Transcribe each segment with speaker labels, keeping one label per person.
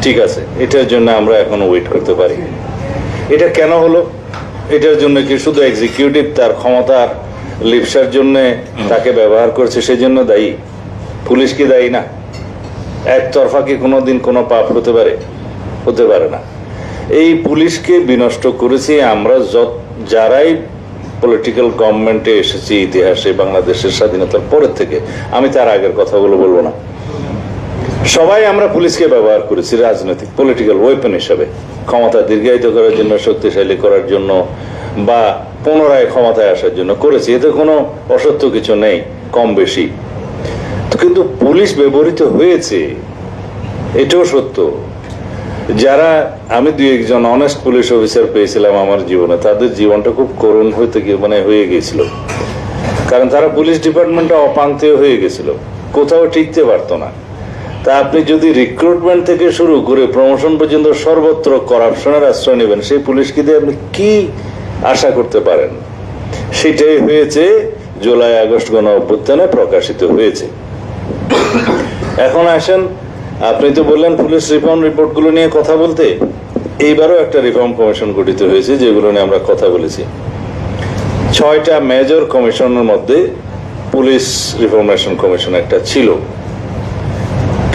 Speaker 1: ঠিক আছে, এটার জন্য আমরা এখনো ওয়েট করতে পারি। এটা কেন হলো? এটার জন্য কি শুধু এক্সিকিউটিভ তার ক্ষমতার লিপসার জন্য তাকে ব্যবহার করছে সেজন্য দায়ী? পুলিশ কি দায়ী না? একতরফা কি কোনোদিন কোনো পাপ হতে পারে? হতে পারে না। এই পুলিশকে বিনষ্ট করেছি আমরা যারাই পলিটিক্যাল গভর্নমেন্টে এসেছি ইতিহাসে, বাংলাদেশের স্বাধীনতার পরের থেকে। আমি তার আগের কথাগুলো বলবো না। সবাই আমরা পুলিশকে ব্যবহার করেছি রাজনৈতিক পলিটিক্যাল ওয়েপন হিসাবে, ক্ষমতা দীর্ঘায়িত করার জন্য, শক্তিশালী করার জন্য, বা পুনরায় ক্ষমতায় আসার জন্য করেছি। এতে কোনো অসত্য কিছু নেই, কম বেশি। কিন্তু পুলিশ ব্যবহৃত হয়েছে, এটাও সত্য। যারা, আমি দুই একজন অনেস্ট পুলিশ অফিসার পেয়েছিলাম আমার জীবনে, তাদের জীবনটা খুব করুণ হয়ে গিয়েছিল। কারণ তারা পুলিশ ডিপার্টমেন্টে অপান্তেয় হয়ে গেছিল, কোথাও টিকতে পারতো না। তা আপনি যদি রিক্রুটমেন্ট থেকে শুরু করে প্রমোশন পর্যন্ত সর্বত্র করাপশনের আশ্রয় নেবেন, সেই পুলিশকে দিয়ে আপনি কি আশা করতে পারেন? সেটাই হয়েছে জুলাই আগস্ট গণ অভ্যুত্থানে প্রকাশিত হয়েছে। এখন আসেন, আপনি তো বললেন পুলিশ রিফর্ম রিপোর্টগুলো নিয়ে কথা বলতে। এইবারও একটা রিফর্ম কমিশন গঠিত হয়েছে, যেগুলো নিয়ে আমরা কথা বলেছি। 6টা মেজর কমিশনের মধ্যে পুলিশ রিফরমেশন কমিশন একটা ছিল,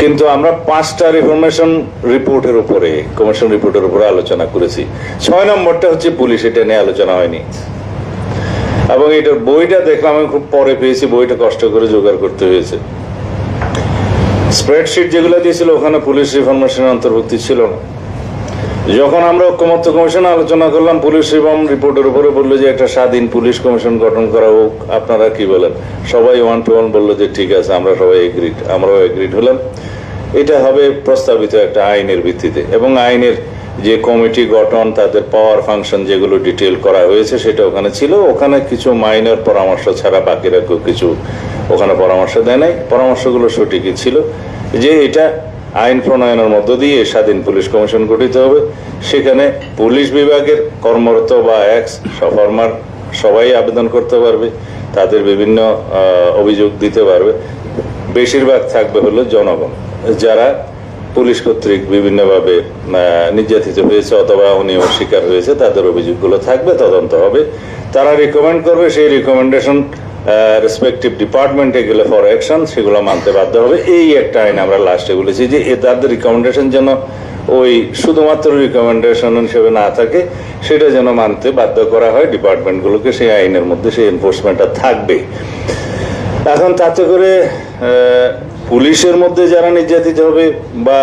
Speaker 1: কিন্তু আমরা 5টা রিফরমেশন রিপোর্টের উপরে, কমিশন রিপোর্টের উপরে আলোচনা করেছি। 6 নম্বরটা হচ্ছে পুলিশ, এটা নিয়ে আলোচনা হয়নি। এবং এটার বইটা দেখলাম, আমি খুব পরে পেয়েছি, বইটা কষ্ট করে জোগাড় করতে হয়েছে। স্প্রেডশিট যেগুলো দিয়েছিল ওখানে পুলিশ রিফরমেশনের অন্তর্ভুক্তি ছিল না। যখন আমরা ঐক্যমত্য কমিশনে আলোচনা করলাম পুলিশ রিফর্ম রিপোর্টের উপরে, বললো যে একটা স্বাধীন পুলিশ কমিশন গঠন করা হোক, আপনারা কি বলেন? সবাই 1 to 1 বললো যে ঠিক আছে, আমরা সবাই এগ্রিড। আমরাও এগ্রিড হলাম। এটা হবে প্রস্তাবিত একটা আইনের ভিত্তিতে, এবং আইনের যে কমিটি গঠন, তাদের পাওয়ার ফাংশন যেগুলো ডিটেল করা হয়েছে সেটা ওখানে ছিল। ওখানে কিছু মাইনর পরামর্শ ছাড়া বাকিরা কেউ কিছু ওখানে পরামর্শ দেয় নাই। পরামর্শগুলো সঠিকই ছিল যে এটা আইন প্রণয়নের মধ্য দিয়ে স্বাধীন পুলিশ কমিশন গঠিত হবে। সেখানে পুলিশ বিভাগের কর্মরত বা এক্স ফরমার সবাই আবেদন করতে পারবে, তাদের বিভিন্ন অভিযোগ দিতে পারবে। বেশিরভাগ থাকবে হলো জনগণ, যারা পুলিশ কর্তৃক বিভিন্নভাবে নির্যাতিত হয়েছে অথবা অনিয়ম শিকার হয়েছে, তাদের অভিযোগগুলো থাকবে, তদন্ত হবে, তারা রিকমেন্ড করবে। সেই রিকমেন্ডেশন রেসপেক্টিভ ডিপার্টমেন্টে গেলে ফর অ্যাকশন, সেগুলো মানতে বাধ্য হবে। এই একটা আইন আমরা লাস্টে বলেছি যে তাদের রিকমেন্ডেশন যেন ওই শুধুমাত্র রিকমেন্ডেশন হিসেবে না থাকে, সেটা যেন মানতে বাধ্য করা হয় ডিপার্টমেন্টগুলোকে। সেই আইনের মধ্যে সেই এনফোর্সমেন্টটা থাকবে। এখন তাতে করে পুলিশের মধ্যে যারা নির্যাতিত হবে বা